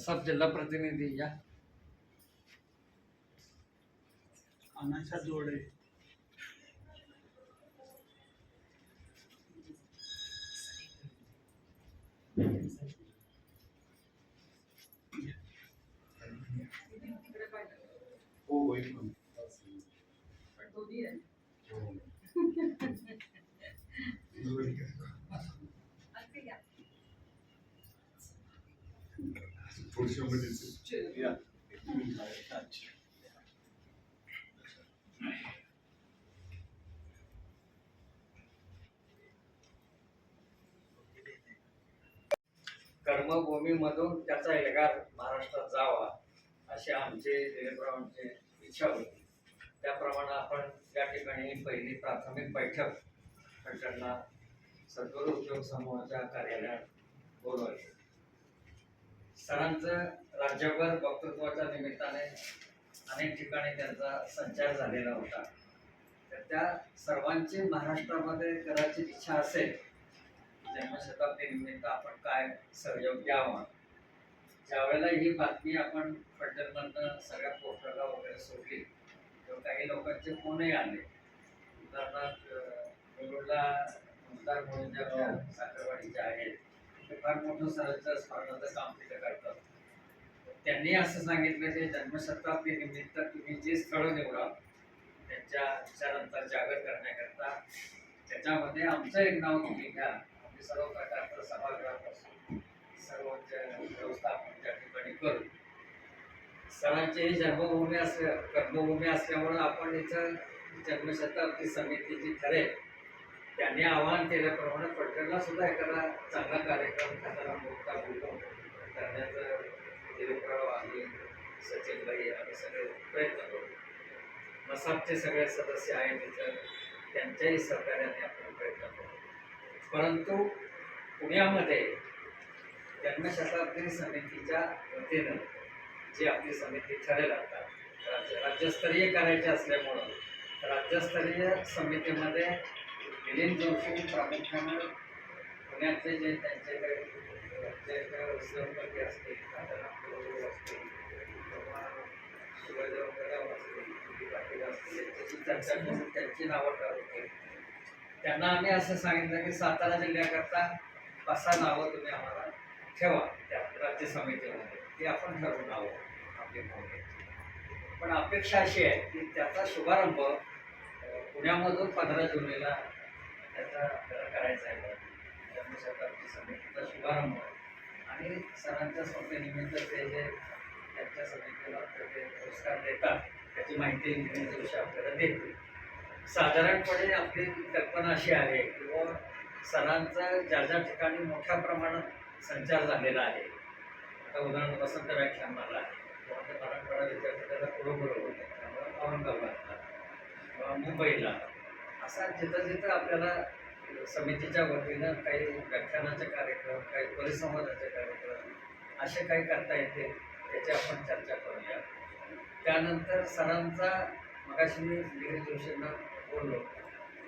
सब जिल्हा प्रतिनिधी या अनाशा जोडे हो होईल पण. थोडीशी या. कर्मभूमीमधून त्याचा एल्गार महाराष्ट्रात जावा अशी आमची दिलीपरावांची इच्छा होती. त्याप्रमाणे आपण या ठिकाणी पहिली प्राथमिक बैठक फलटणला सद्गुरू उद्योग समूहाच्या कार्यालयात बोलवली. सरांचं राज्यभर वक्तृत्वाच्या निमित्ताने अनेक ठिकाणी त्यांचा संचार झालेला होता. तर त्या सर्वांची महाराष्ट्रामध्ये करायची इच्छा असेल जन्मशताब्दीनिमित्त आपण काय सहयोग द्यावा. ज्यावेळेला ही बातमी आपण फलटणमधनं सगळ्या पोस्टरला वगैरे सोडली तेव्हा काही लोकांचे फोनही आले. उदाहरणार्थ मुरुडला मुलतार म्हणून ज्या साखरवाडीच्या आहेत ते फार मोठं सरांचं स्मरणाचं काम तिथे करतात. त्यांनी असं सांगितलं की जन्मशताब्दीनिमित्त तुम्ही जी स्थळं निवडा त्यांच्या विचारांचा जागर करण्याकरता त्याच्यामध्ये आमचं एक नाव तुम्ही घ्या. सर्व प्रकारचं सभागृहापासून सर्वांच्या व्यवस्था आपण त्या ठिकाणी करू. सरांची ही जन्मभूमी कर्मभूमी असल्यामुळं आपण इथं जन्मशताब्दी समिती जी ठरेल त्यांनी आवाहन केल्याप्रमाणे फलटणला सुद्धा एखादा चांगला कार्यक्रम एखादा मोठा बोलून करण्याचं दिलीपराव आणि सचिनभाई आम्ही सगळे प्रयत्न करू. मसापचे सगळे सदस्य आहेत तिथं त्यांच्याही सहकार्याने आपण प्रयत्न करू. परंतु पुण्यामध्ये जन्मशताब्दी समितीच्या वतीनं जी आपली समिती ठरेल आता राज्यस्तरीय करायची असल्यामुळं राज्यस्तरीय समितीमध्ये मिलिंद जोशी प्रामुख्यानं पुण्यातले जे त्यांचे काही सहकारी असतील असतील किंवा शिवाजीराव कदम असतील पाटील असतील यांच्याशी चर्चा करून त्यांची नावं ठरवतील. त्यांना आम्ही असं सांगितलं की सातारा जिल्ह्याकरता 5 नावं तुम्ही आम्हाला ठेवा त्या राज्य समितीमध्ये ती आपण ठरवून आहोत आपली पाहुणे. पण अपेक्षा अशी आहे की त्याचा शुभारंभ पुण्यामधून 15 जुलैला त्याचा आपल्याला करायचा आहे. जन्मशताब्दी समितीचा शुभारंभ आणि सरांच्या स्मृतीनिमित्त ते जे त्यांच्या समितीला ते पुरस्कार देतात त्याची माहिती दिवशी आपल्याला देतील. साधारणपणे आपली कल्पना अशी आहे किंवा सरांचा ज्या ज्या ठिकाणी मोठ्या प्रमाणात संचार झालेला आहे. आता उदाहरण वसंत व्याख्यानमाला आहे किंवा ते मराठवाडा विद्यापीठाला बरोबर होते त्यामुळे औरंगाबादला किंवा मुंबईला असा जिथं जिथं आपल्याला समितीच्या वतीनं काही व्याख्यानाचे कार्यक्रम काही परिसंवादाचे कार्यक्रम असे काही करता येते त्याची आपण चर्चा करूया. त्यानंतर सरांचा मगाशी मी मिलिंद जोशींना बोललो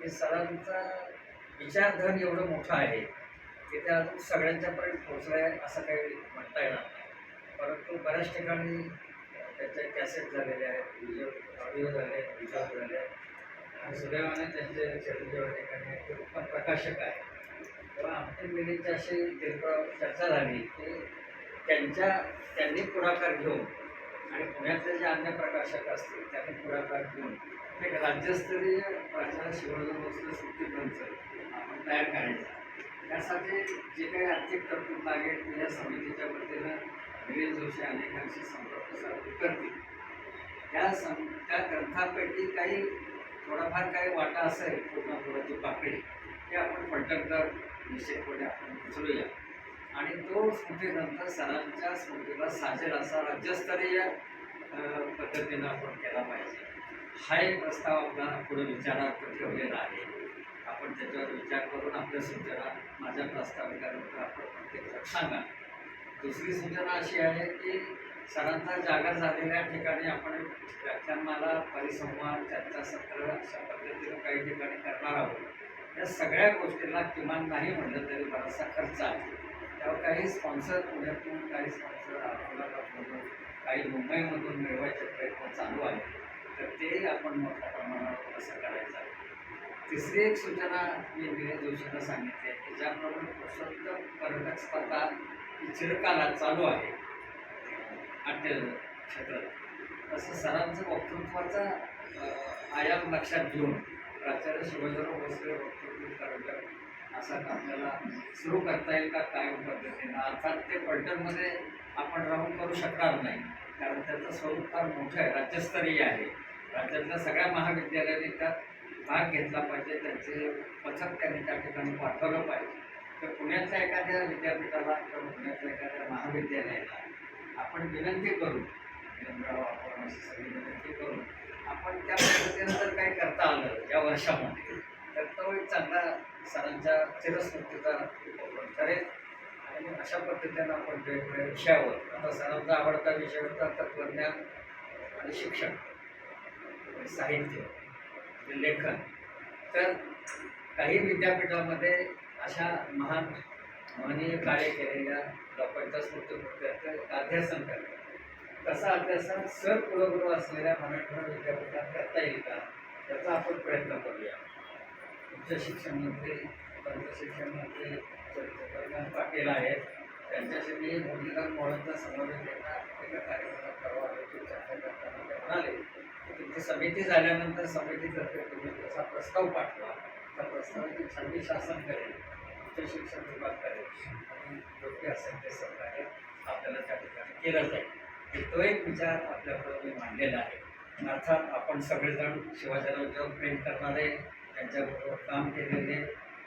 की सरांचा विचारधन एवढं मोठं आहे की ते अजून सगळ्यांच्यापर्यंत पोहोचलं आहे असं काही म्हणता येणार नाही. परंतु बऱ्याच ठिकाणी त्याचे कॅसेट झालेले आहेत, व्हिडिओ ऑडिओ झाले, व्हिडिओ झाले आणि सुदैवाने त्यांचे जेवढ्या ठिकाणी ते उत्तम प्रकाशक आहे. तेव्हा आमच्या मिलिंदची अशी दीर्घ चर्चा झाली की त्यांनी पुढाकार घेऊन आणि पुण्यातले जे अन्य प्रकाशक असतील त्यांनी पुढाकार घेऊन एक राज्यस्तरीय प्राचार्य शिवाजी भोसले सुट्टीपंच आपण तयार करायचा. त्यासाठी जे काही आर्थिक तरतूद लागेल या समितीच्या वतीनं मिलिंद जोशी अनेकांशी संपर्क साधून करतील. त्या ग्रंथापैकी काही थोडाफार काही वाटा असेल पूर्णापुराची पाकळी ते आपण फलटणकर निश्चितपणे आपण उचलूया आणि तो स्मृतीनंतर सरांच्या स्मृतीला साजेल असा राज्यस्तरीय पद्धतीनं आपण केला पाहिजे. हा एक प्रस्ताव आपला पुढे विचारात ठेवलेला आहे. आपण त्याच्यावर विचार करून आपल्या सूचना माझ्या प्रस्ताविकानंतर आपण प्रत्येक सांगा. दुसरी सूचना अशी आहे की सरांचा जागर झालेल्या ठिकाणी आपण व्याख्यानमाला परिसंवाद चर्चासत्र अशा पद्धतीनं काही ठिकाणी करणार आहोत. या सगळ्या गोष्टींना किमान नाही म्हणलं तरी बराचसा खर्च आहे. तेव्हा काही स्पॉन्सर पुण्यातून, काही स्पॉन्सर औरंगाबादमधून, काही मुंबईमधून मिळवायचे प्रयत्न चालू आहेत. तर तेही आपण मोठ्या प्रमाणावर कसं करायचं आहे. तिसरी एक सूचना मी दिनेश जोशींना सांगितली आहे की ज्याप्रमाणे पुरुषोत्तम पर्यटक स्पर्धा ही चिरकालात चालू आहे नाट्य क्षेत्रात, तसं सरांचं वक्तृत्वाचा आयाम लक्षात घेऊन प्राचार्य शिवाजीराव भोसले वक्तृत्व पर्यटक असं आपल्याला सुरू करता येईल का काय पद्धतीनं. अर्थात ते पलटणमध्ये आपण राहून करू शकणार नाही, कारण त्याचं स्वरूप फार मोठं आहे, राज्यस्तरीय आहे. राज्यातल्या सगळ्या महाविद्यालयांनी त्यात भाग घेतला पाहिजे, त्यांचे पथक त्यांनी त्या ठिकाणी पाठवलं पाहिजे. तर पुण्यातल्या एखाद्या विद्यापीठाला किंवा पुण्यातल्या एखाद्या महाविद्यालयाला आपण विनंती करू, आपण अशी सगळी विनंती करून आपण त्या पद्धतीनं जर काही करता आलं या वर्षामध्ये, तर तो एक चांगला सरांच्या चिरस्मृतीचा उपक्रम ठरेल. आणि अशा पद्धतीनं आपण वेगवेगळ्या विषयावर, आता सरांचा आवडता विषय होता तत्त्वज्ञान आणि शिक्षण आणि साहित्य, लेखन. तर काही विद्यापीठामध्ये अशा महान महनीय कार्य केलेल्या लोकांच्या स्मृतीपूर्त्याचं अध्यासन करतात. तसा अध्यासन सर कुलगुरू असलेल्या मराठवाडा विद्यापीठात करता येईल का, याचा आपण प्रयत्न करूया. उच्च शिक्षण मंत्री, तंत्रशिक्षण मंत्री चंद्रकांत पाटील आहेत, त्यांच्याशी मी मुरलीधर मोहोळचा समावेश एका कार्यक्रमात करावा याची चर्चा करताना ते म्हणाले की तुमची समिती झाल्यानंतर समितीतर्फे तुम्ही त्याचा प्रस्ताव पाठवा, त्या प्रस्तावाची छाननी शासन करेल, उच्च शिक्षण विभाग करेल आणि योग्य असेल ते सहकार्य आपल्याला त्या ठिकाणी केलं जाईल. तो एक विचार आपल्याकडं मी मांडलेला आहे. अर्थात आपण सगळेजण शिवाजीरावच्यावर प्रेम करणारे, त्यांच्याबरोबर काम केलेले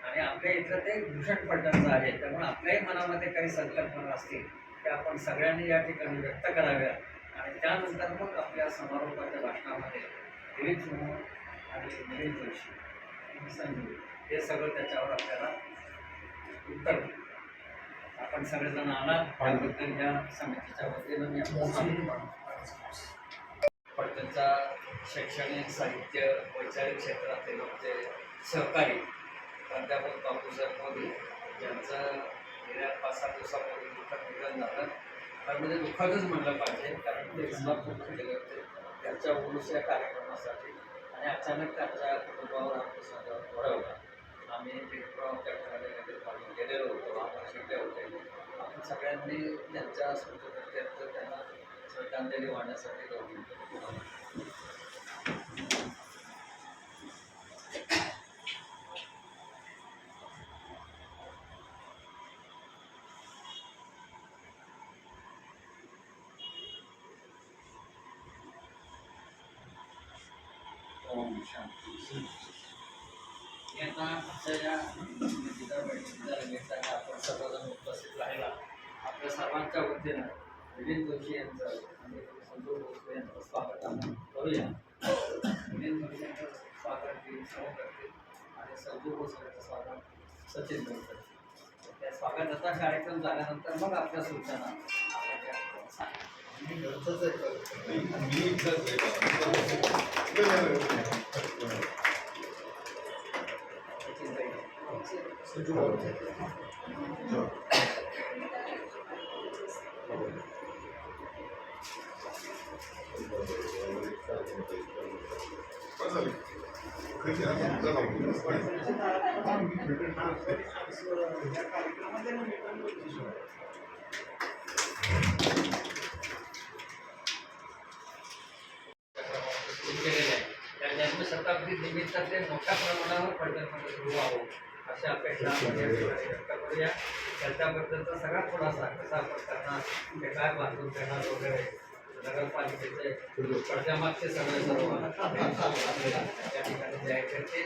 आणि आपल्या इथलं ते भूषण पलटणचं आहे, त्यामुळे आपल्याही मनामध्ये काही संकल्पना असतील त्या आपण सगळ्यांनी या ठिकाणी व्यक्त कराव्या. आणि त्यानंतर मग आपल्या समारोपाच्या भाषणामध्ये दिलीप समूह आणि दिलीप जोशी आणि संजीव हे सगळं त्याच्यावर आपल्याला उत्तर देऊ. आपण सगळेजण आलात त्याबद्दल या समितीच्या वतीनं मी पलटणचा शैक्षणिक, साहित्य, वैचारिक क्षेत्रातील जे सहकारी प्राध्यापक बापूसाहेब मोदी यांचं गेल्या 5-6 दिवसापूर्वी दुःखद निधन झालं. तर म्हणजे दुःखदच म्हणलं पाहिजे, कारण ते इस्लामपूरला गेले होते त्यांच्या उरुस या कार्यक्रमासाठी आणि अचानक त्यांच्या कुटुंबावर आमच्या ओढवला. आम्ही त्या ठिकाणी गेलेलो होतो, आपण शिकले होते. आपण सगळ्यांनी त्यांच्या स्मृतीप्रीत्यर्थ त्यांना श्रद्धांजली वाहण्यासाठी जाऊन आता आमच्या या समितीच्या बैठकीला निमित्ताने आपण सर्वजण उपस्थित राहिला. आपल्या सर्वांच्या वतीनं दिलीप जोशी यांचं आणि संजू भोसले यांचं स्वागत आपण करूया. दिलीप जोशी यांचं स्वागत दिलीप समूह करतील आणि संजू भोसले यांचं स्वागत सचिन भाऊ करतील. त्या स्वागताचा कार्यक्रम झाल्यानंतर मग आपल्या सूचना आपण त्या सांगा. केलेले आहे. त्या जन्मशताब्दी निमित्ताचे मोठ्या प्रमाणावर पलटणमध्ये सुरू व्हावं अशी अपेक्षा आपण या ठिकाणी व्यक्त करूया. त्याच्याबद्दलचा सगळा खुलासा कसा आपण करणार, ते काय बांधून करणार वगैरे नगरपालिकेचे पडद्यामागचे सगळे सर्व आपल्याला त्या ठिकाणी द्यायचे ते.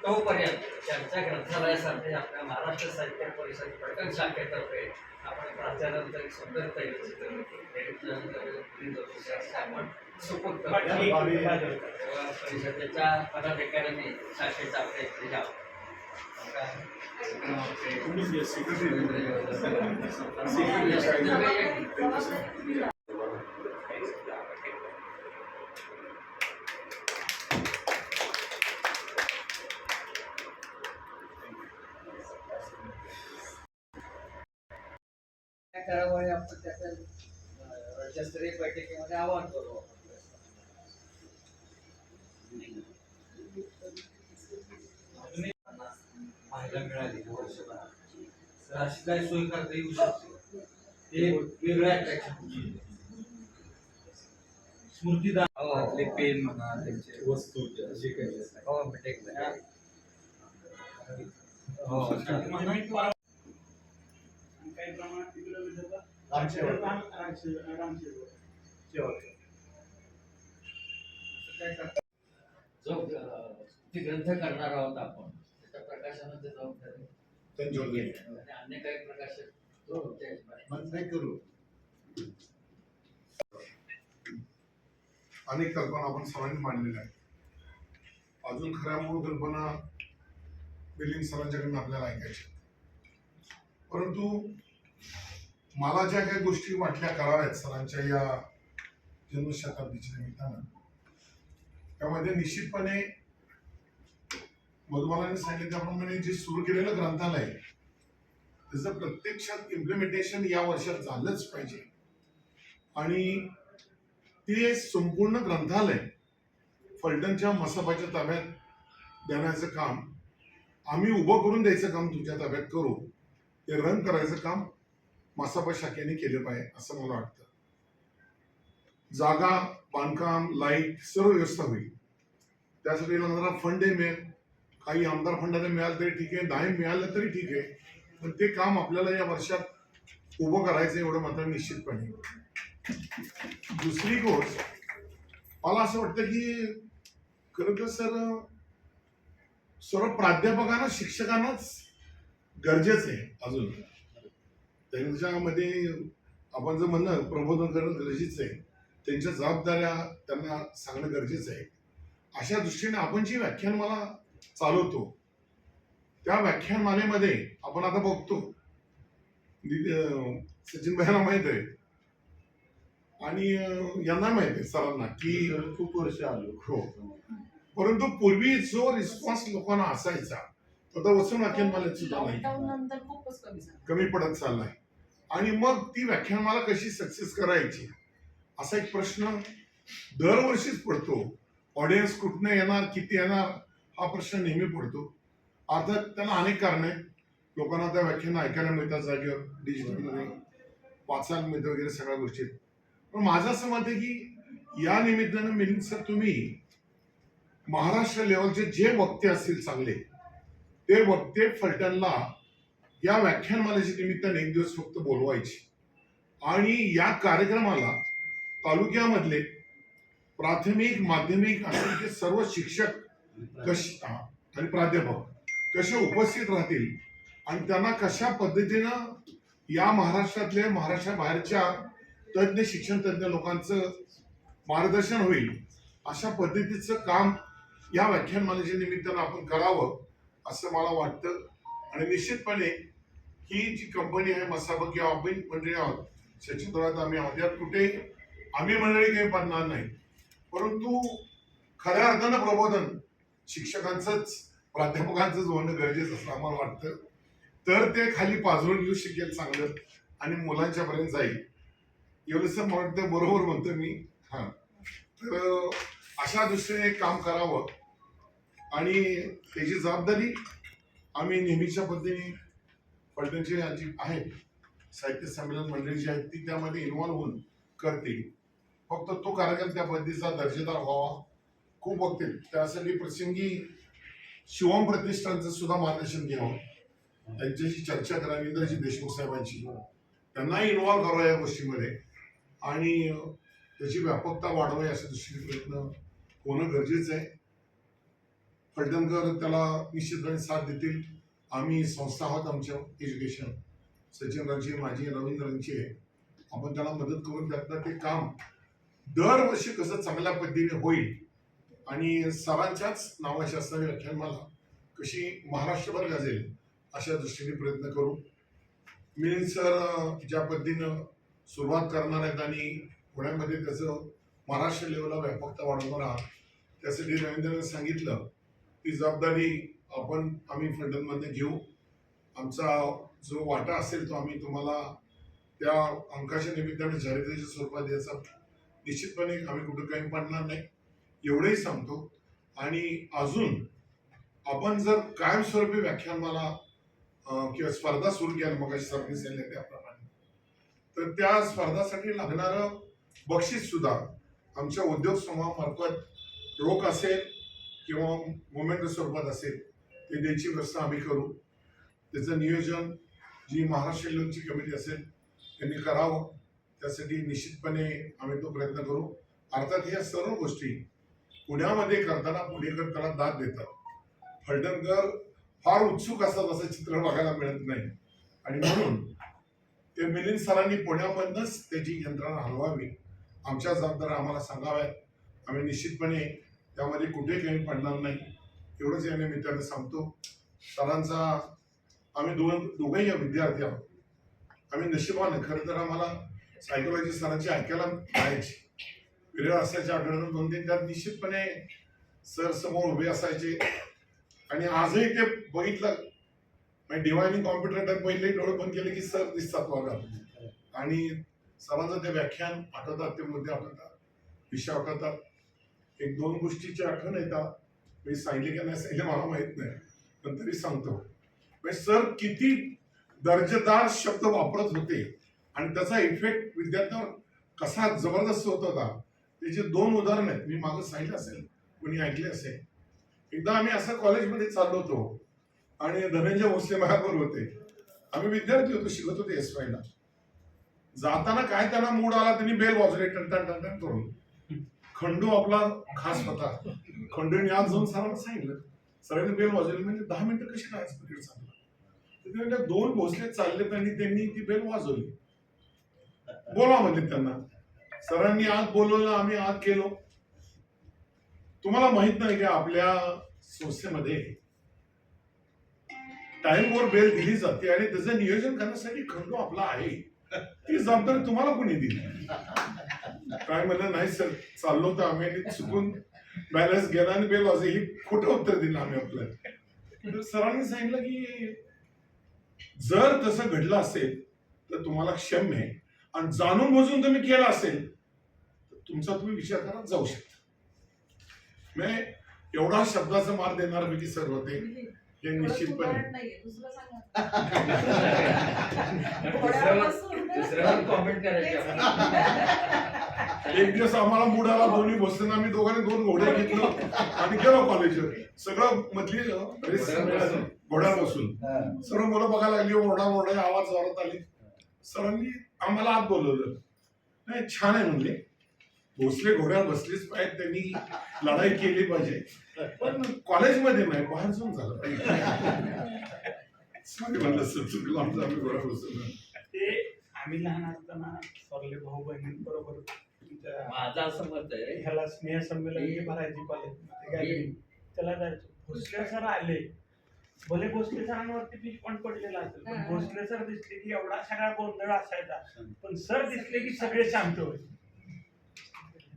तोपर्यंत त्यांच्या ग्रंथालयासाठी आपल्या महाराष्ट्र साहित्य परिषद पलटण शाखेतर्फे आपण प्राचार्यांचं एक सुंदर तैलचित्र आपण सुपूर्द परिषदेच्या पदाधिकाऱ्यांनी शाखेचा आपल्या इथे जावं. करावं हे आपण त्याच्या राज्यस्तरीय बैठकीमध्ये आवाहन करू आपण. पाहायला मिळाली वर्षभरात तर अशी काय सोय करता येऊ शकते ते वेगळं अट्रॅक्शन स्मृतीदान आपले पेन म्हणा त्यांचे वस्तू जे काही हो भेटेल हो काही प्रमाणात तिकडे विदर्भात जो ते ग्रंथ करणार आहोत आपण त्याच्या प्रकाशनाची जबाबदारी त्यांच्यावर घेईल. आणि अन्य काही प्रकाशक तुमच्या हिशोबाने. मग काय करू अनेक कल्पना आपण सर्वांनी मांडलेल्या आहेत. अजून खऱ्या मूळ कल्पना बिलिंग सरांच्याकडून आपल्याला ऐकायच्या, परंतु मला ज्या काही गोष्टी वाटल्या कराव्यात सरांच्या या जन्मशताब्दीच्या निमित्तानं, त्यामध्ये निश्चितपणे मधुबालांनी सांगितल्याप्रमाणे जे सुरू केलेलं ग्रंथालय त्याचं प्रत्यक्षात इम्प्लिमेंटेशन या वर्षात झालंच पाहिजे. आणि ते संपूर्ण ग्रंथालय फलटणच्या मसाबाच्या ताब्यात देण्याचं काम, आम्ही उभं करून द्यायचं काम तुमच्या ताब्यात करू, ते रन करायचं काम मसाबा शाखेने केलं पाहिजे असं मला वाटतं. जागा, बांधकाम, लाईट सर्व व्यवस्था होईल. त्यासाठी लागणारा फंडही मिळेल. काही आमदार फंडाने मिळालं तरी ठीक आहे, नाही मिळालं तरी ठीक आहे, पण ते काम आपल्याला या वर्षात उभं करायचं एवढं मात्र निश्चितपणे. दुसरी गोष्ट मला असं वाटतं की खरं तर सर्व प्राध्यापकांना, शिक्षकांनाच गरजेचं आहे. अजून त्यांच्यामध्ये आपण जर म्हणलं प्रबोधन करणं गरजेचं आहे, त्यांच्या जबाबदाऱ्या त्यांना सांगणं गरजेचं आहे. अशा दृष्टीने आपण जी व्याख्यानमाला चालवतो त्या व्याख्यानमालेमध्ये आपण आता बघतो, सचिन भाईला माहित आहे आणि यांना माहित आहे सरांना की खूप वर्ष आलो हो, परंतु पूर्वी जो रिस्पॉन्स लोकांना असायचा तो आता वचन व्याख्यानमालेत सुद्धा नाही, नंतर खूपच कमी झालं. कमी पडत चाललाय. आणि मग ती व्याख्यानमाला कशी सक्सेस करायची असा एक प्रश्न दरवर्षीच पडतो. ऑडियन्स कुठनं येणार, किती येणार हा प्रश्न नेहमी पडतो. अर्थात त्याला अनेक कारण आहेत. लोकांना त्या व्याख्यानं ऐकायला मिळतात, जागेवर डिजिटलमध्ये वाचायला मिळतं वगैरे सगळ्या गोष्टी. पण माझं असं मत आहे की या निमित्तानं मिलिंद सर तुम्ही महाराष्ट्र लेवलचे जे वक्ते असतील चांगले, ते वक्ते फलटणला या व्याख्यानमालेच्या निमित्ताने एक दिवस फक्त बोलवायचे आणि या कार्यक्रमाला तालुक्यामधले प्राथमिक, माध्यमिक असलेले सर्व शिक्षक कसे आणि प्राध्यापक कसे उपस्थित राहतील आणि त्यांना कशा पद्धतीनं या महाराष्ट्रातल्या, महाराष्ट्राबाहेरच्या तज्ज्ञ, शिक्षण तज्ज्ञ लोकांचं मार्गदर्शन होईल अशा पद्धतीचं काम या व्याख्यानमालेच्या निमित्तानं आपण करावं असं मला वाटतं. आणि निश्चितपणे ही जी कंपनी आहे मसाबा किंवा आम्ही मंडळी आहोत, सचिन थोरात आम्ही आहोत, यात कुठे आम्ही मंडळी काही पडणार नाही, परंतु खऱ्या अर्थानं प्रबोधन शिक्षकांचंच, प्राध्यापकांचंच होणं गरजेचं असं आम्हाला वाटतं. तर ते खाली पाजळून येऊ शकेल चांगलं आणि मुलांच्या पर्यंत जाईल. एवढंच मला वाटतं, बरोबर म्हणतो मी. हां, तर अशा दृष्टीने काम करावं आणि त्याची जबाबदारी आम्ही नेहमीच्या पद्धतीने फलटणची जी आहेत साहित्य संमेलन मंडळी जी आहेत ती त्यामध्ये इन्व्हॉल्व्ह होऊन करतील. फक्त तो कार्यक्रम त्या पद्धतीचा दर्जेदार व्हावा, खूप बघतील. त्यासाठी प्रसंगी शिवम प्रतिष्ठानचं सुद्धा मार्गदर्शन घ्यावं, त्यांच्याशी चर्चा करावी, इंद्रजी देशमुख साहेबांची, त्यांनाही इन्व्हॉल्व्ह करावं या गोष्टीमध्ये आणि त्याची व्यापकता वाढवावी अशा दृष्टीने प्रयत्न होणं गरजेचं आहे. फलटणकर त्याला निश्चितपणे साथ देतील. आम्ही संस्था आहोत आमच्या एज्युकेशन, सचिन रांची, माझी, रवींद्रांची आहे. आपण त्याला मदत करून त्यातलं ते काम दरवर्षी कसं चांगल्या पद्धतीने होईल आणि सरांच्याच नावाची असणारी व्याख्यानमाला कशी महाराष्ट्रभर गाजेल अशा दृष्टीने प्रयत्न करू. मिलिंद सर ज्या पद्धतीनं सुरुवात करणार आहेत आणि पुण्यामध्ये त्याचं महाराष्ट्र लेवलला व्यापकता वाढवणार आहात, त्यासाठी रवींद्रने सांगितलं ती जबाबदारी आम्ही फलटणमध्ये घेऊ. आमचा जो वाटा असेल तो आम्ही तुम्हाला त्या अंकाच्या निमित्ताने जाहिरातीच्या स्वरूपात द्यायचा निश्चितपणे आम्ही कुठं काही पडणार नाही एवढंही सांगतो. आणि अजून आपण जर कायमस्वरूपी व्याख्यानमाला किंवा स्पर्धा सुरू केल्या मग सरांनी सांगितलं त्याप्रमाणे, तर त्या स्पर्धासाठी लागणारं बक्षीस सुद्धा आमच्या उद्योग समूहामार्फत रोख असेल किंवा मोमेंट स्वरूपात असेल ते द्यायची व्यवस्था आम्ही करू. त्याचं नियोजन जी महाराष्ट्र लेवलची कमिटी असेल त्यांनी करावं. त्यासाठी निश्चितपणे आम्ही तो प्रयत्न करू. अर्थात ह्या सर्व गोष्टी पुण्यामध्ये करताना पुणेकर त्याला दाद देतात. फलटणकर फार उत्सुक असतात असं चित्र बघायला मिळत नाही आणि म्हणून ते मिलिंद सरांनी पुण्यामधनच त्याची यंत्रणा हलवावी. आमच्या जबाबदाऱ्या आम्हाला सांगाव्यात. आम्ही निश्चितपणे त्यामध्ये कुठे काही पडणार नाही एवढंच या निमित्तानं सांगतो. सरांचा आम्ही दोघंही विद्यार्थी आहोत. आम्ही नशिबाने खरं तर आम्हाला सायकोलॉजी सरांची ऐकायला मिळायची. वेळ असायच्या आठवड्यातून 2-3 त्यात निश्चितपणे सर समोर उभे असायचे आणि आजही ते बघितलं डिवायनिंग कॉम्प्युटर पहिले डोळे बंद केले की सर दिसतात बघा. आणि सरांचं ते व्याख्यान आठवतात, ते मुद्दे आठवतात, विषय आठवतात. 1-2 गोष्टीची आठवण येतात. मी सांगितले की नाही सांगितले मला माहित नाही पण तरी सांगतो. सर किती दर्जेदार शब्द वापरत होते आणि त्याचा इफेक्ट विद्यार्थ्यांवर कसा जबरदस्त होत होता. त्याची 2 उदाहरणं आहेत. मी मागं सांगितलं असेल, कोणी ऐकले असेल. एकदा आम्ही असं कॉलेजमध्ये चाललो होतो आणि धनंजय भोसले माझ्याबरोबर होते. आम्ही विद्यार्थी होतो, शिकत होते SY ला. जाताना काय त्यांना मूड आला, त्यांनी बेल वाजवली टन टन टन टन करून. खंडू आपला खास होता. खंडूने आज जाऊन सरांना सांगितलं, सरांनी बेल वाजवली म्हणजे 10 मिनिटं कशी काय पिरियड चालला. तर 2 भोसले चालले त्यांनी ती बेल वाजवली. बोला म्हणले त्यांना. सरांनी आत बोलवलं, आम्ही आत गेलो. तुम्हाला माहित नाही की आपल्या संस्थेमध्ये टाइमवर बेल दिली जाते आणि त्याचं नियोजन करण्यासाठी खंडू आपला आहे. ती जबाबदारी तुम्हाला कोणी दिली? काय म्हणलं, नाही सर चाललो तर आम्ही चुकून बॅलन्स गेला आणि बेल वाजली. ही खोटं उत्तर दिलं आम्ही आपल्याला. सरांनी सांगितलं की जर तसं घडलं असेल तर तुम्हाला क्षम्य आहे आणि जाणून बुजून तुम्ही केलं असेल तर तुमचा तुम्ही विचार करत जाऊ शकता. मी एवढा शब्दाचा मार देणाऱ्यापैकी सर होते हे निश्चितपणे. दुसऱ्यावर कॉमेंट करायचे. एक दिवस आम्हाला मूड आला, दोन्ही बसताना आम्ही दोघांनी 2 घोडे घेतलं आणि गेलो कॉलेजवर. सगळं मधली घोड्यावर बसून सर्व मुलं बघायला लागली. ओरडा आवाज जोरात आली. सरांनी आम्हाला आत बोलवलं. नाही छान आहे म्हणले, भोसले घोड्यावर बसलेच पाहिजे, त्यांनी लढाई केली पाहिजे पण कॉलेजमध्ये नाही, बाहेर जाऊन झालं पाहिजे. म्हणलं सर चुकलं आमचं, आम्ही घोड्यावर बसलो. ते आम्ही लहान असताना सरले भाऊ बहिणींबरोबर माझं असं मत आहे, ह्याला स्नेह संमेलन भरायची कॉलेज त्याला जायचो. भोसले सर आले, भले भोसले सरांवरती बीज पण पडलेला असेल पण भोसले सर दिसले की एवढा सगळा गोंधळ असायचा. पण सर दिसले की सगळे शांत व्हायचे.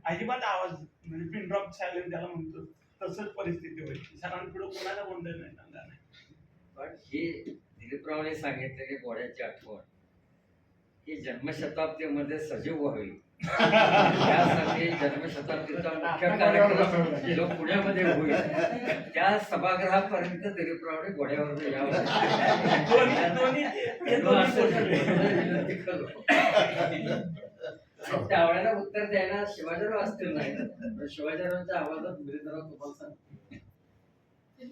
अजिबात आवाज म्हणजे पिन ड्रॉप सायलेंट त्याला म्हणतो तसंच परिस्थिती व्हायची. सरांपुढे कोणाला गोंधळ नाही सांगा नाही. पण हे दिलीपरावने सांगितलेली घोड्याची आठवण ही जन्मशताब्दीमध्ये सजीव व्हावी त्यासाठी जन्मशताब्दीचा मुख्य कार्यक्रम जो पुण्यामध्ये होईल त्या सभागृहापर्यंत दिलीपरावने घोड्यावर यावं विनंती करू. आणि त्यावेळेला उत्तर द्यायला शिवाजीराव असतील नाही तर शिवाजीरावांच्या आवाजात मिलिंदराव तुम्हाला सांगतो.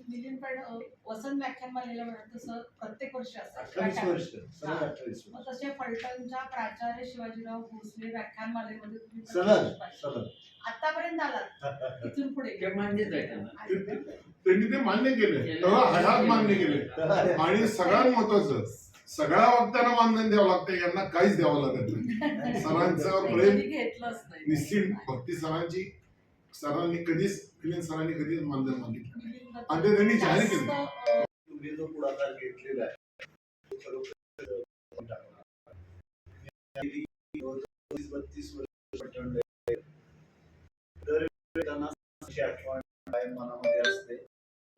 मिलिंद पण वसंत व्याख्यानमालेला म्हणत तसं प्रत्येक वर्षी असतं. 28 वर्ष. मग तसे फलटणच्या प्राचार्य शिवाजीराव भोसले व्याख्यानमालेमध्ये तुम्ही सलग आतापर्यंत आलात इथून पुढे ते मान्यच आहे त्यांना. त्यांनी ते मान्य केले, हयात मान्य केले. आणि सगळ्यात महत्वाचं, सगळ्या वक्त्यांना मानधन द्यावं लागतं, यांना काहीच द्यावं लागत नाही. सरांचं प्रेम घेतलंच नाही. निश्चित भक्ती सरांनी कधीच मानधन मागितलं आणि ते त्यांनी जाहीर केलं. तुम्ही जो पुढाकार घेतलेला आहे 32 वर्ष आठवण कायम मनामध्ये असते,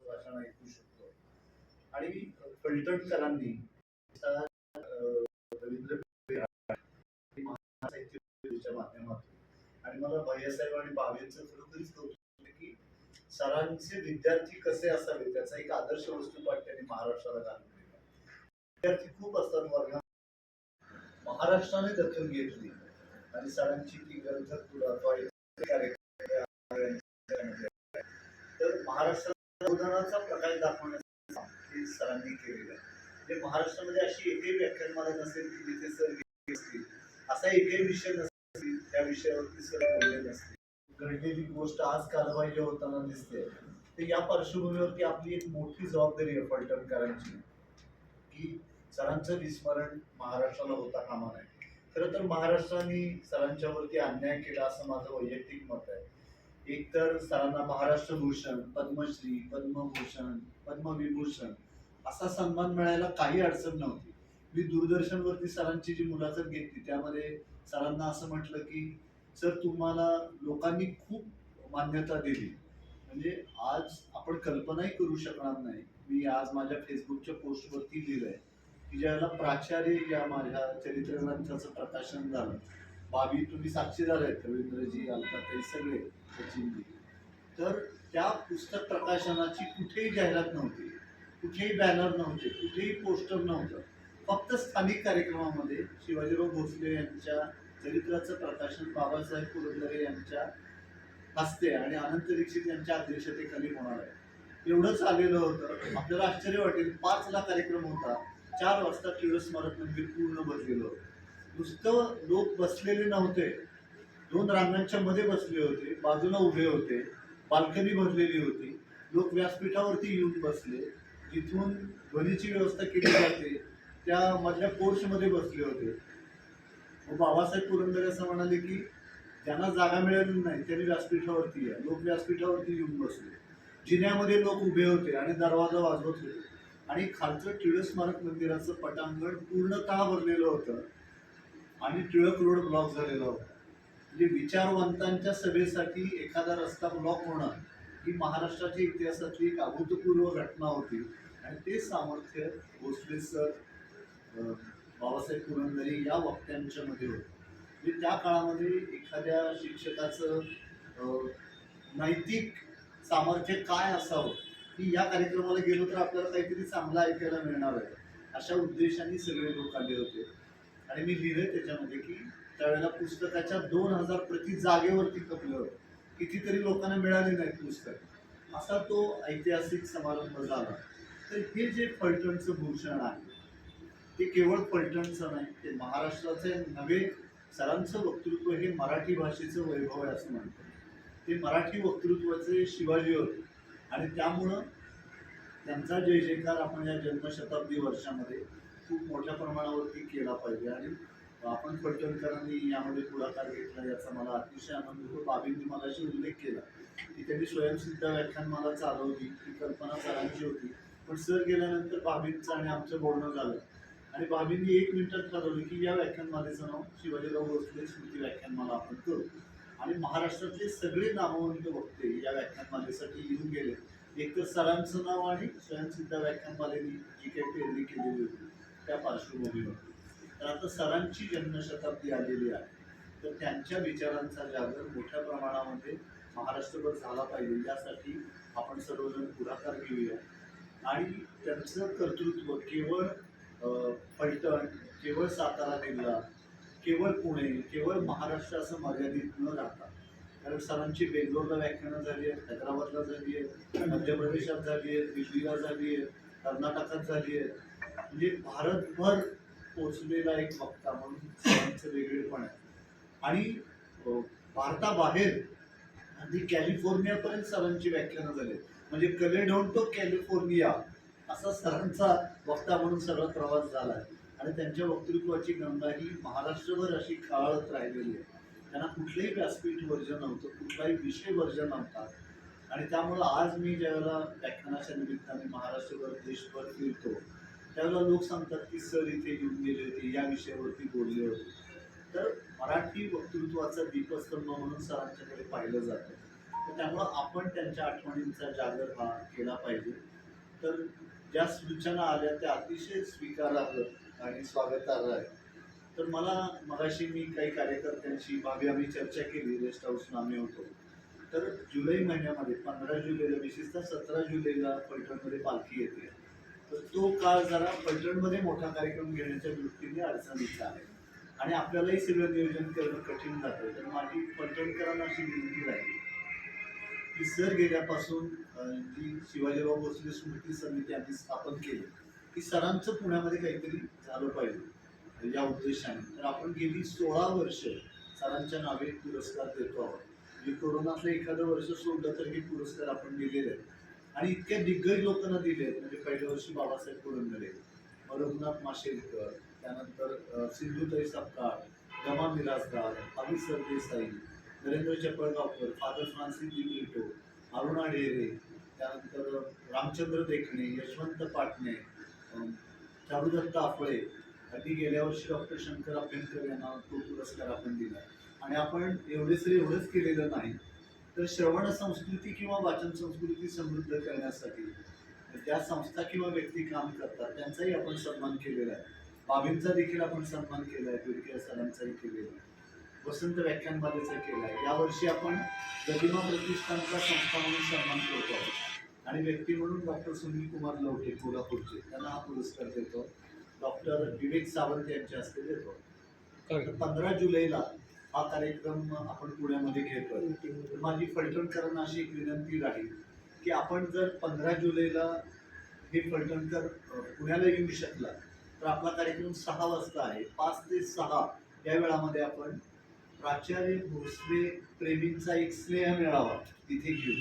भाषण ऐकू शकतो. आणि फलटणकरांनी रवींद्र परिषदेच्या माध्यमातून. आणि मला भैयासाहेब आणि भावेंचं खरोखरीच कौतुक आहे की सरांचे विद्यार्थी कसे असावे त्याचा एक आदर्श वस्तुपाठ त्यांनी महाराष्ट्राला घालून दिला. विद्यार्थी खूप असतात वर्गात, महाराष्ट्राने दखल घेतली आणि सरांची ती ग्रंथ तर महाराष्ट्राच्या योगदानाचा प्रकाश दाखवण्याचं काम हे सरांनी केलेलं आहे. म्हणजे महाराष्ट्रामध्ये अशी एकही व्याख्यानमाला नसेल की जिथे सर असतील, असा एकही विषय नसेल त्या विषयावरती सर बोलले नसतील. घडलेली गोष्ट आज कारवाई होताना दिसते, तर या पार्श्वभूमीवरती आपली एक मोठी जबाबदारी आहे फलटणकरांची की सरांचं विस्मरण महाराष्ट्राला होता कामा नये. खरं तर महाराष्ट्राने सरांच्यावरती अन्याय केला असं माझं वैयक्तिक मत आहे. एक तर सरांना महाराष्ट्र भूषण, पद्मश्री, पद्मभूषण, पद्मविभूषण असा सन्मान मिळायला काही अडचण नव्हती. मी दूरदर्शनवरती सरांची जी मुलाखत घेतली त्यामध्ये सरांना असं म्हटलं की सर तुम्हाला लोकांनी खूप मान्यता दिली, म्हणजे आज आपण कल्पनाही करू शकणार नाही. मी आज माझ्या फेसबुकच्या पोस्टवरती लिहिलंय की ज्यावेळेला प्राचार्य या माझ्या चरित्र ग्रंथाचं प्रकाशन झालं, बाबी तुम्ही साक्षीदार आहेत, रवींद्रजी, अलकाताई सगळे, सचिनजी, तर त्या पुस्तक प्रकाशनाची कुठेही जाहिरात नव्हती, कुठेही बॅनर नव्हते, कुठेही पोस्टर नव्हतं. फक्त स्थानिक कार्यक्रमामध्ये शिवाजीराव भोसले यांच्या चरित्राचं प्रकाशन बाबासाहेब पुरंदरे यांच्या हस्ते आणि अनंत दीक्षित यांच्या अध्यक्षतेखाली होणार आहे. एवढंच आलेलं होतं. आपल्याला आश्चर्य वाटेल, 5 ला कार्यक्रम होता, 4 वाजता टिळक स्मारक मंदिर पूर्ण भरलेलं होतं. नुसतं लोक बसलेले नव्हते, 2 रांगांच्या मध्ये बसले होते, बाजूला उभे होते, बाल्कनी भरलेली होती, लोक व्यासपीठावरती येऊन बसले, जिथून ध्वनीची व्यवस्था केली जाते त्या मधल्या पोर्चमध्ये बसले होते. बाबासाहेब पुरंदरे असं म्हणाले की ज्यांना जागा मिळाली नाही त्यांनी व्यासपीठावरती या. लोक व्यासपीठावरती येऊन बसले, जिन्यामध्ये लोक उभे होते आणि दरवाजा वाजवत होते आणि खालचं टिळक स्मारक मंदिराचं पटांगण पूर्णतः भरलेलं होतं आणि टिळक रोड ब्लॉक झालेला होता. म्हणजे विचारवंतांच्या सभेसाठी एखादा रस्ता ब्लॉक होणं ही महाराष्ट्राच्या इतिहासातली एक अभूतपूर्व घटना होती आणि ते सामर्थ्य भोसले सर, बाबासाहेब पुरंदरे या वक्त्यांच्या मध्ये होतं. म्हणजे त्या काळामध्ये एखाद्या शिक्षकाचं नैतिक सामर्थ्य काय असावं की या कार्यक्रमाला गेलो तर आपल्याला काहीतरी चांगलं ऐकायला मिळणार आहे, अशा उद्देशाने सगळे लोक आले होते. आणि मी लिहिलंय त्याच्यामध्ये की त्यावेळेला पुस्तकाच्या 2000 प्रति जागेवरती खपलं होतं. कितीतरी लोकांना मिळाले नाहीत पुस्तक, असा तो ऐतिहासिक समारंभ झाला. तर हे जे फलटणचं भूषण आहे ते केवळ फलटणचं नाही, ते महाराष्ट्राचे नव्हे. सरांचं वक्तृत्व हे मराठी भाषेचं वैभव आहे असं म्हणतात. ते मराठी वक्तृत्वाचे शिवाजी होते आणि त्यामुळं त्यांचा जय जयकार आपण या जन्मशताब्दी वर्षामध्ये खूप मोठ्या प्रमाणावरती केला पाहिजे. आणि आपण फलटणकरांनी यामध्ये पुढाकार घेतला याचा मला अतिशय आनंद होतो. बाबींनी मगाशी उल्लेख केला की त्यांनी स्वयंसिद्ध व्याख्यानमाला चालवली, ही कल्पना सरांची होती, पण सर गेल्यानंतर बाबींचं आणि आमचं बोलणं झालं आणि बाबींनी 1 मिनिटात ठरवलं की या व्याख्यानमालेचं नाव शिवाजीराव भोसले स्मृती व्याख्यानमाला आपण करू. आणि महाराष्ट्रातले सगळे नामवंत वक्ते या व्याख्यानमालेसाठी येऊन गेले. एक तर सरांचं नाव आणि स्वयंसिद्ध व्याख्यानमालेनी जी काही पेरणी केलेली होती त्या पार्श्वभूमीवर. तर आता सरांची जन्मशताब्दी आलेली आहे, तर त्यांच्या विचारांचा जागर मोठ्या प्रमाणामध्ये महाराष्ट्रभर झाला पाहिजे यासाठी आपण सर्वजण पुढाकार घेऊया. आणि त्यांचं कर्तृत्व केवळ फलटण, केवळ सातारा जिल्हा, केवळ पुणे, केवळ महाराष्ट्र असं मर्यादित न राहता, कारण सरांची बेंगलोरला व्याख्यानं झाली आहेत, हैदराबादला झाली आहेत, मध्य प्रदेशात झाली आहेत, दिल्लीला झाली आहेत, कर्नाटकात झाली आहेत. म्हणजे भारतभर पोचलेला एक वक्ता म्हणून सरांचं वेगळेपण आहे. आणि भारताबाहेर अगदी कॅलिफोर्नियापर्यंत सरांची व्याख्यानं झाली. म्हणजे कलेडॉन टू कॅलिफोर्निया असा सरांचा वक्ता म्हणून सर्व प्रवास झाला आहे. आणि त्यांच्या वक्तृत्वाची गंगा ही महाराष्ट्रभर अशी खाळत राहिलेली आहे. त्यांना कुठलंही व्यासपीठ वर्जन नव्हतं, कुठलाही विषय वर्जन नव्हता. आणि त्यामुळं आज मी ज्यावेळेला व्याख्यानाच्या निमित्ताने महाराष्ट्रभर देशभर फिरतो त्यावेळेला लोक सांगतात की सर इथे येऊन गेले होते, या विषयावरती बोलले होते. तर मराठी वक्तृत्वाचा दीपस्तंभ म्हणून सरांच्याकडे पाहिलं जातं. तर त्यामुळं आपण त्यांच्या आठवणींचा जागर हा केला पाहिजे. तर ज्या सूचना आल्या त्या अतिशय स्वीकारार्ह आणि स्वागतार्ह आहे. तर तर मला मगाशी मी काही कार्यकर्त्यांशी मागे आम्ही चर्चा केली, रेस्ट हाऊसला आम्ही होतो. तर जुलै महिन्यामध्ये 15 जुलैला, विशेषतः 17 जुलैला फलटणमध्ये पालखी येते. तर तो काळ जरा फलटणमध्ये मोठा कार्यक्रम घेण्याच्या दृष्टीने अडचणीचा आहे आणि आपल्यालाही सगळं नियोजन करणं कठीण जातं. तर माझी फलटणकरांना अशी विनंती राहील की सर गेल्यापासून जी शिवाजीराव भोसले स्मृती समिती आम्ही स्थापन केली, की सरांचं पुण्यामध्ये काहीतरी झालं पाहिजे या उद्देशाने. तर आपण गेली 16 वर्ष सरांच्या नावे पुरस्कार देतो आहोत. म्हणजे कोरोनातलं एखादं वर्ष सोडलं तर हे पुरस्कार आपण दिलेले आहेत आणि इतक्या दिग्गज लोकांना दिले आहेत. म्हणजे पहिल्या वर्षी बाबासाहेब पुरंदरे, रघुनाथ माशेलकर, त्यानंतर सिंधुताई सपकाळ, दमा मिरासदार, अभि सरदेसाई, नरेंद्र चपळगावकर, फादर फ्रान्सिस डिमिटो, अरुणा ढेरे, त्यानंतर रामचंद्र देखणे, यशवंत पाटणे, चारुदत्त आपळे. अगदी गेल्या वर्षी डॉक्टर शंकर अभ्यंकर यांना तो पुरस्कार आपण दिला. आणि आपण एवढंच केलेलं नाही, तर श्रवण संस्कृती किंवा वाचन संस्कृती समृद्ध करण्यासाठी ज्या संस्था किंवा व्यक्ती काम करतात त्यांचाही आपण सन्मान केलेला आहे. बाबींचा देखील आपण सन्मान केला आहे, बिडकर सरांचाही केलेला आहे, वसंत व्याख्यानमालेचा केला आहे. यावर्षी आपण प्रतिमा प्रतिष्ठानचा संस्था म्हणून सन्मान करतो आहोत आणि व्यक्ती म्हणून डॉक्टर सुनील कुमार लवटे कोल्हापूरचे, त्यांना हा पुरस्कार देतो. डॉक्टर विवेक सावंत यांच्या हस्ते देतो. 15 जुलैला हा कार्यक्रम आपण पुण्यामध्ये घेतोय. माझी फलटणकरांना अशी एक विनंती राहील की आपण जर 15 जुलैला हे फलटणकर पुण्याला येऊ शकला तर आपला कार्यक्रम 6 वाजता आहे. 5 ते 6 या वेळामध्ये आपण प्राचार्य भोसले प्रेमींचा एक स्नेह मेळावा तिथे घेऊ.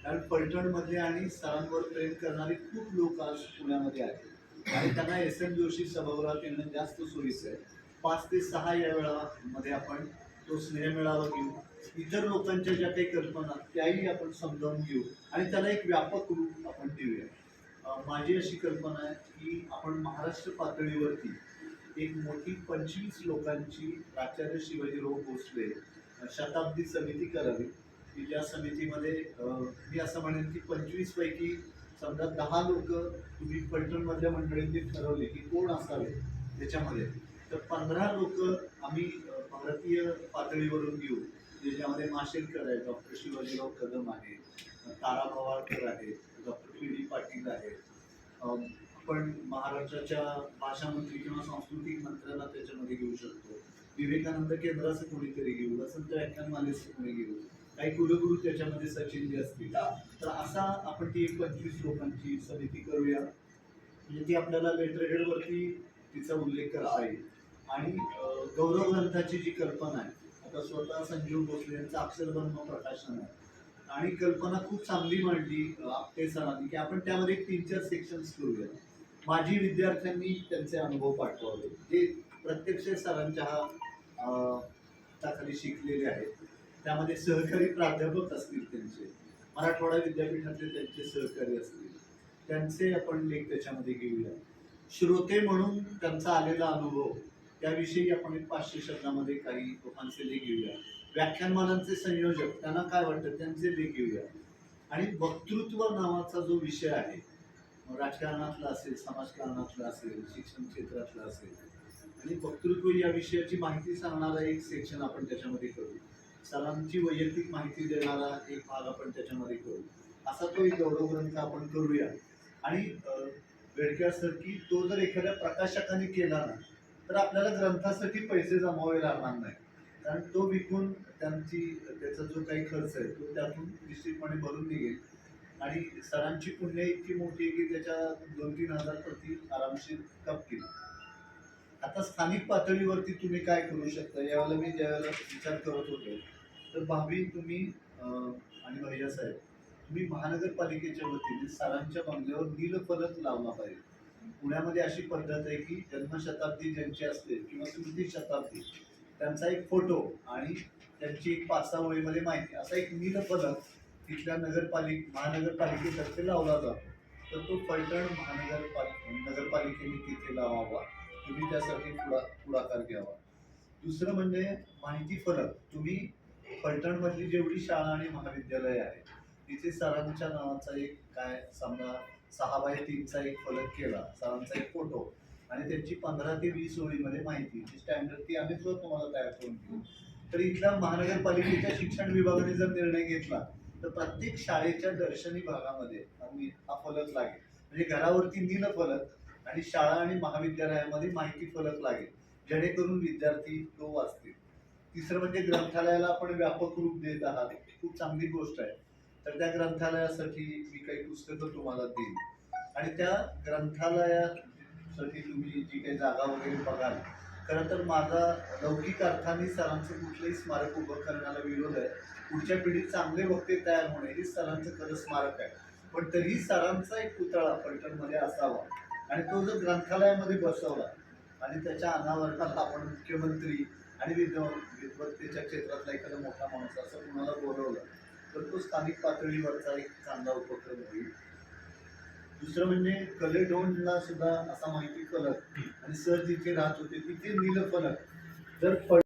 कारण फलटणमध्ये आणि सरांवर प्रेम करणारे खूप लोक आज पुण्यामध्ये आहेत आणि त्यांना एस एम जोशी सभागृहात येणं जास्त सोयीचं आहे. 5 ते 6 या वेळामध्ये आपण तो स्नेह मेळावा घेऊ. इतर लोकांच्या ज्या काही कल्पना त्याही आपण समजावून घेऊ आणि त्याला एक व्यापक रूप आपण देऊया. माझी अशी कल्पना आहे की आपण महाराष्ट्र पातळीवरती एक मोठी 25 लोकांची प्राचार्य शिवाजीराव भोसले शताब्दी समिती करावी, की ज्या समितीमध्ये मी असं म्हणेन की 25 पैकी समजा 10 लोक तुम्ही फलटणमधल्या मंडळींनी ठरवले की कोण असावे त्याच्यामध्ये, तर 15 लोक आम्ही भारतीय पातळीवरून घेऊ, ज्याच्यामध्ये माशेलकर आहे, डॉक्टर शिवाजीराव कदम आहे, तारा पवारकर आहे, डॉक्टर पी डी पाटील आहे, आपण महाराष्ट्राच्या भाषा मंत्री किंवा सांस्कृतिक मंत्र्यांना त्याच्यामध्ये घेऊ शकतो, विवेकानंद केंद्राचं कोणीतरी घेऊ, वसंत व्याख्यानमालेचं कोणी घेऊ, काही कुलगुरू त्याच्यामध्ये सचिन जे असतील. तर असा आपण ती एक 25 लोकांची समिती करूया, म्हणजे ती आपल्याला लेटरहेडवरती तिचा उल्लेख करता येईल. आणि गौरव ग्रंथाची जी कल्पना आहे, आता स्वतः संजीव भोसले यांचं अक्षरब्रह्म प्रकाशन आहे आणि कल्पना खूप चांगली मांडली आपटे सरांनी की आपण त्यामध्ये 3-4 सेक्शन्स करूया. माजी विद्यार्थ्यांनी त्यांचे अनुभव पाठवावे जे प्रत्यक्ष सरांच्या हाताखाली शिकलेले आहेत. त्यामध्ये सहकारी प्राध्यापक असतील, त्यांचे मराठवाडा विद्यापीठातले त्यांचे सहकारी असतील, त्यांचे आपण लेख त्याच्यामध्ये घेऊया. श्रोते म्हणून त्यांचा आलेला अनुभव त्याविषयी आपण एक 500 शब्दामध्ये काही लोकांचे लेख घेऊया. व्याख्यानमालांचे संयोजक त्यांना काय वाटतं त्यांचे लेख घेऊया. आणि वक्तृत्व नावाचा जो विषय आहे, राजकारणातला असेल, समाजकारणातला असेल, शिक्षण क्षेत्रातला असेल, आणि वक्तृत्व या विषयाची माहिती सांगणारा एक सेक्शन आपण त्याच्यामध्ये करू. सरांची वैयक्तिक माहिती देणारा एक भाग आपण त्याच्यामध्ये करू. असा तो एक गौरव ग्रंथ आपण करूया. आणि बेडकर सर की तो जर एखाद्या प्रकाशकाने केला ना तर आपल्याला ग्रंथासाठी पैसे जमावे लागणार नाही, कारण तो विकून त्याचा जो काही खर्च आहे तो त्यातून निश्चितपणे भरून निघेल. आणि सरांची पुण्य इतकी मोठी आहे की त्याच्या 2-3 हजार प्रति आरामशीर खपतील. आता स्थानिक पातळीवरती तुम्ही काय करू शकता, यावेळेला मी ज्यावेळेला विचार करत होतो तर भावी तुम्ही आणि भैया साहेब तुम्ही महानगरपालिकेच्या वतीने सरांच्या बंगल्यावर नीलफलक लावला पाहिजे. पुण्यामध्ये अशी पद्धत आहे की जन्मशताब्दी ज्यांची असते किंवा स्मृती शताब्दी त्यांचा एक फोटो आणि त्यांची एक 5-6 ओळीमध्ये माहिती असा एक नीलफलक तिथल्या महानगरपालिकेतर्फे लावला जातो. तर तो फलटण नगरपालिकेने तिथे लावावा. तुम्ही त्यासाठी पुढाकार घ्यावा. दुसरं म्हणजे माहिती फलक. तुम्ही फलटणमधली जेवढी शाळा आणि महाविद्यालय आहे तिथे सरांच्या नावाचा एक काय समजा 6x3चा एक फलक केला, सरांचा एक फोटो आणि त्यांची 15 ते 20 ओळीमध्ये माहिती स्टँडर्ड ती आम्ही सुद्धा तुम्हाला तयार करून दिली. तर इथल्या महानगरपालिकेच्या शिक्षण विभागाने जर निर्णय घेतला तर प्रत्येक शाळेच्या दर्शनी भागामध्ये आम्ही हा फलक लागेल. म्हणजे घरावरती नील फलक आणि शाळा आणि महाविद्यालयामध्ये माहिती फलक लागेल, जेणेकरून विद्यार्थी तो वाचतील. तिसरं म्हणजे ग्रंथालयाला आपण व्यापक रूप देत आहात, खूप चांगली गोष्ट आहे. तर त्या ग्रंथालयासाठी मी काही पुस्तकं तुम्हाला देईन आणि त्या ग्रंथालयासाठी तुम्ही जी काही जागा वगैरे बघाल. खरं तर माझा लौकिक अर्थाने सरांचं कुठलंही स्मारक उभं करण्याला विरोध आहे. पुढच्या पिढीत चांगले वक्ते तयार होणे हे सरांचं खरं स्मारक आहे. पण तरीही सरांचा एक पुतळा फलटणमध्ये असावा आणि तो जर ग्रंथालयामध्ये बसवला आणि त्याच्या अनावरणाला आपण मुख्यमंत्री आणि विद्वत्तेच्या क्षेत्रातला एखादा मोठा माणूस असं कुणाला बोलवलं तर तो स्थानिक पातळीवरचा एक चांगला उपक्रम होईल. दुसरं म्हणजे कलेडोनला सुद्धा असा माहिती फलक आणि सर जिथे राहत होते तिथे नील फलक जर